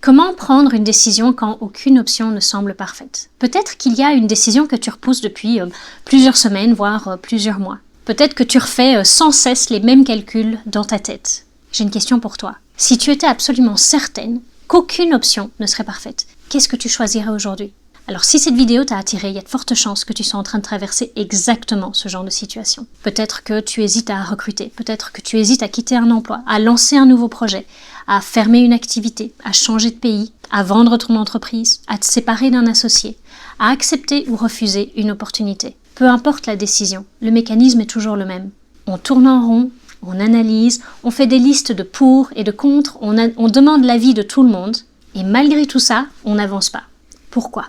Comment prendre une décision quand aucune option ne semble parfaite? Peut-être qu'il y a une décision que tu repousses depuis plusieurs semaines, voire plusieurs mois. Peut-être que tu refais sans cesse les mêmes calculs dans ta tête. J'ai une question pour toi. Si tu étais absolument certaine qu'aucune option ne serait parfaite, qu'est-ce que tu choisirais aujourd'hui? Alors si cette vidéo t'a attiré, il y a de fortes chances que tu sois en train de traverser exactement ce genre de situation. Peut-être que tu hésites à recruter, peut-être que tu hésites à quitter un emploi, à lancer un nouveau projet, à fermer une activité, à changer de pays, à vendre ton entreprise, à te séparer d'un associé, à accepter ou refuser une opportunité. Peu importe la décision, le mécanisme est toujours le même. On tourne en rond, on analyse, on fait des listes de pour et de contre, on demande l'avis de tout le monde, et malgré tout ça, on n'avance pas. Pourquoi ?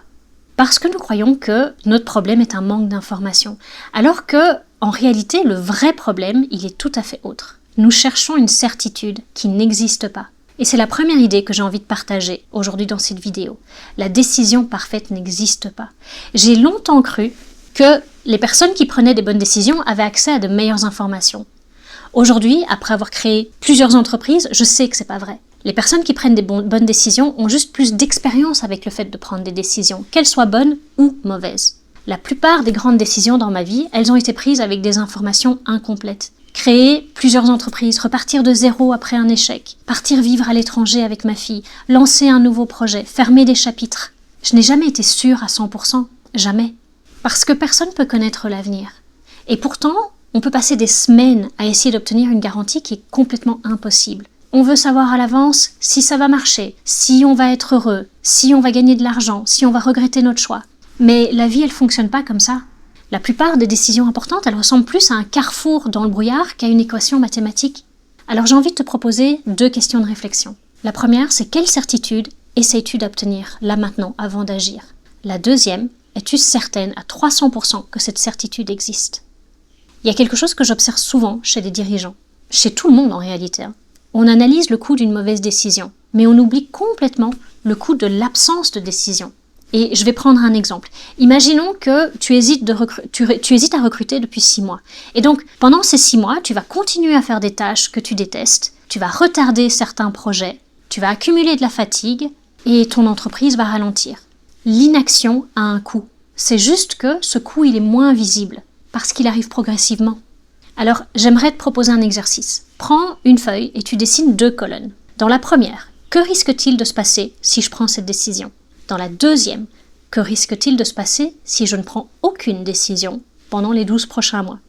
Parce que nous croyons que notre problème est un manque d'information, alors que, en réalité, le vrai problème, il est tout à fait autre. Nous cherchons une certitude qui n'existe pas. Et c'est la première idée que j'ai envie de partager aujourd'hui dans cette vidéo. La décision parfaite n'existe pas. J'ai longtemps cru que les personnes qui prenaient des bonnes décisions avaient accès à de meilleures informations. Aujourd'hui, après avoir créé plusieurs entreprises, je sais que c'est pas vrai. Les personnes qui prennent des bonnes décisions ont juste plus d'expérience avec le fait de prendre des décisions, qu'elles soient bonnes ou mauvaises. La plupart des grandes décisions dans ma vie, elles ont été prises avec des informations incomplètes. Créer plusieurs entreprises, repartir de zéro après un échec, partir vivre à l'étranger avec ma fille, lancer un nouveau projet, fermer des chapitres. Je n'ai jamais été sûre à 100%, jamais. Parce que personne ne peut connaître l'avenir. Et pourtant, on peut passer des semaines à essayer d'obtenir une garantie qui est complètement impossible. On veut savoir à l'avance si ça va marcher, si on va être heureux, si on va gagner de l'argent, si on va regretter notre choix. Mais la vie, elle fonctionne pas comme ça. La plupart des décisions importantes, elles ressemblent plus à un carrefour dans le brouillard qu'à une équation mathématique. Alors j'ai envie de te proposer 2 questions de réflexion. La première, c'est quelle certitude essayes-tu d'obtenir, là maintenant, avant d'agir? La deuxième, es-tu certaine à 300% que cette certitude existe? Il y a quelque chose que j'observe souvent chez des dirigeants, chez tout le monde en réalité. On analyse le coût d'une mauvaise décision, mais on oublie complètement le coût de l'absence de décision. Et je vais prendre un exemple. Imaginons que tu hésites à recruter depuis 6 mois. Et donc, pendant ces 6 mois, tu vas continuer à faire des tâches que tu détestes, tu vas retarder certains projets, tu vas accumuler de la fatigue et ton entreprise va ralentir. L'inaction a un coût. C'est juste que ce coût, il est moins visible parce qu'il arrive progressivement. Alors, j'aimerais te proposer un exercice. Prends une feuille et tu dessines 2 colonnes. Dans la première, que risque-t-il de se passer si je prends cette décision? Dans la deuxième, que risque-t-il de se passer si je ne prends aucune décision pendant les 12 prochains mois?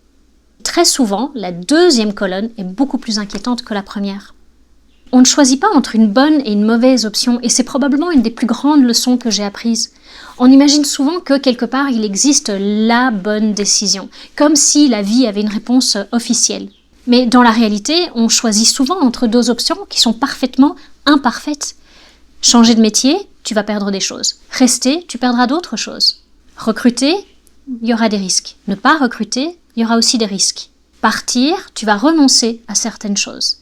Très souvent, la deuxième colonne est beaucoup plus inquiétante que la première. On ne choisit pas entre une bonne et une mauvaise option, et c'est probablement une des plus grandes leçons que j'ai apprises. On imagine souvent que quelque part il existe la bonne décision, comme si la vie avait une réponse officielle. Mais dans la réalité, on choisit souvent entre 2 options qui sont parfaitement imparfaites. Changer de métier, tu vas perdre des choses. Rester, tu perdras d'autres choses. Recruter, il y aura des risques. Ne pas recruter, il y aura aussi des risques. Partir, tu vas renoncer à certaines choses.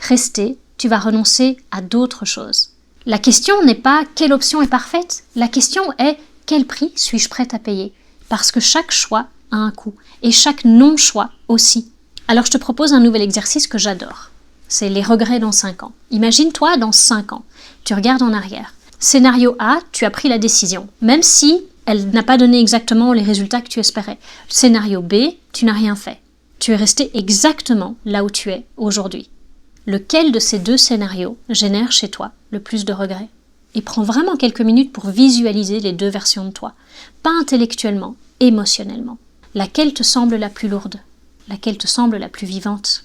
Rester, tu vas renoncer à d'autres choses. La question n'est pas quelle option est parfaite, la question est quel prix suis-je prête à payer? Parce que chaque choix a un coût, et chaque non-choix aussi. Alors je te propose un nouvel exercice que j'adore. C'est les regrets dans 5 ans. Imagine-toi dans 5 ans, tu regardes en arrière. Scénario A, tu as pris la décision, même si elle n'a pas donné exactement les résultats que tu espérais. Scénario B, tu n'as rien fait. Tu es resté exactement là où tu es aujourd'hui. Lequel de ces 2 scénarios génère chez toi le plus de regrets? Et prends vraiment quelques minutes pour visualiser les 2 versions de toi. Pas intellectuellement, émotionnellement. Laquelle te semble la plus lourde? Laquelle te semble la plus vivante?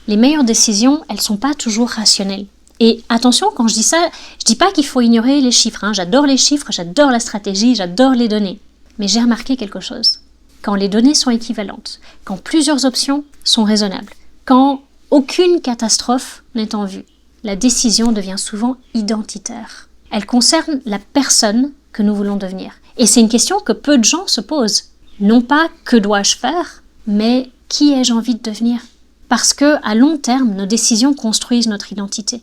Les meilleures décisions, elles ne sont pas toujours rationnelles. Et attention, quand je dis ça, je dis pas qu'il faut ignorer les chiffres. J'adore les chiffres, j'adore la stratégie, j'adore les données. Mais j'ai remarqué quelque chose. Quand les données sont équivalentes, quand plusieurs options sont raisonnables, quand aucune catastrophe n'est en vue, la décision devient souvent identitaire. Elle concerne la personne que nous voulons devenir. Et c'est une question que peu de gens se posent. Non pas « que dois-je faire ?», mais « qui ai-je envie de devenir ?» Parce que, à long terme, nos décisions construisent notre identité.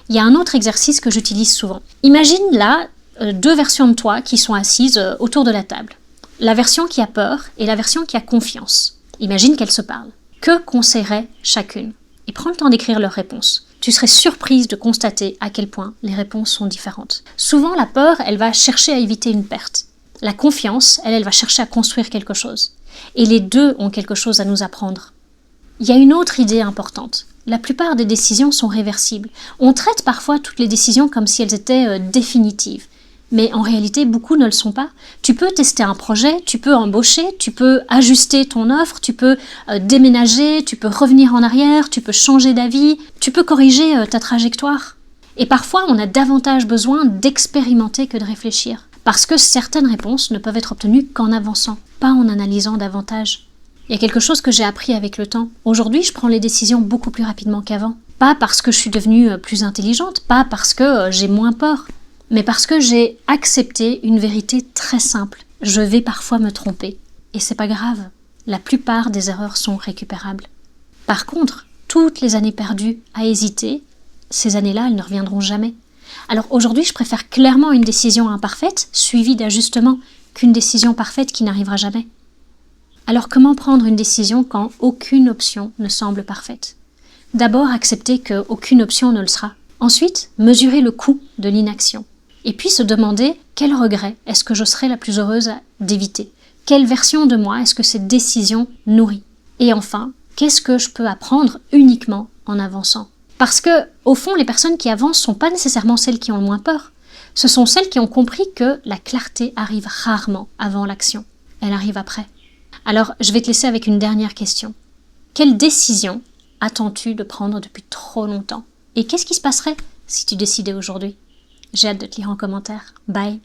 Il y a un autre exercice que j'utilise souvent. Imagine là 2 versions de toi qui sont assises autour de la table. La version qui a peur et la version qui a confiance. Imagine qu'elles se parlent. Que conseillerait chacune? Et prends le temps d'écrire leurs réponses. tu serais surprise de constater à quel point les réponses sont différentes. Souvent, la peur, elle va chercher à éviter une perte. La confiance, elle va chercher à construire quelque chose. Et les deux ont quelque chose à nous apprendre. Il y a une autre idée importante. La plupart des décisions sont réversibles. On traite parfois toutes les décisions comme si elles étaient définitives. Mais en réalité, beaucoup ne le sont pas. Tu peux tester un projet, tu peux embaucher, tu peux ajuster ton offre, tu peux déménager, tu peux revenir en arrière, tu peux changer d'avis, tu peux corriger ta trajectoire. Et parfois, on a davantage besoin d'expérimenter que de réfléchir. Parce que certaines réponses ne peuvent être obtenues qu'en avançant, pas en analysant davantage. Il y a quelque chose que j'ai appris avec le temps. Aujourd'hui, je prends les décisions beaucoup plus rapidement qu'avant. Pas parce que je suis devenue plus intelligente, pas parce que j'ai moins peur, mais parce que j'ai accepté une vérité très simple. Je vais parfois me tromper. Et c'est pas grave. La plupart des erreurs sont récupérables. Par contre, toutes les années perdues à hésiter, ces années-là, elles ne reviendront jamais. Alors aujourd'hui, je préfère clairement une décision imparfaite, suivie d'ajustements, qu'une décision parfaite qui n'arrivera jamais. Alors comment prendre une décision quand aucune option ne semble parfaite? D'abord, accepter qu'aucune option ne le sera. Ensuite, mesurer le coût de l'inaction. Et puis se demander quel regret est-ce que je serai la plus heureuse d'éviter? Quelle version de moi est-ce que cette décision nourrit? Et enfin, qu'est-ce que je peux apprendre uniquement en avançant? Parce que, au fond, les personnes qui avancent ne sont pas nécessairement celles qui ont le moins peur. Ce sont celles qui ont compris que la clarté arrive rarement avant l'action. Elle arrive après. Alors, je vais te laisser avec une dernière question. Quelle décision attends-tu de prendre depuis trop longtemps? Et qu'est-ce qui se passerait si tu décidais aujourd'hui? J'ai hâte de te lire en commentaire. Bye!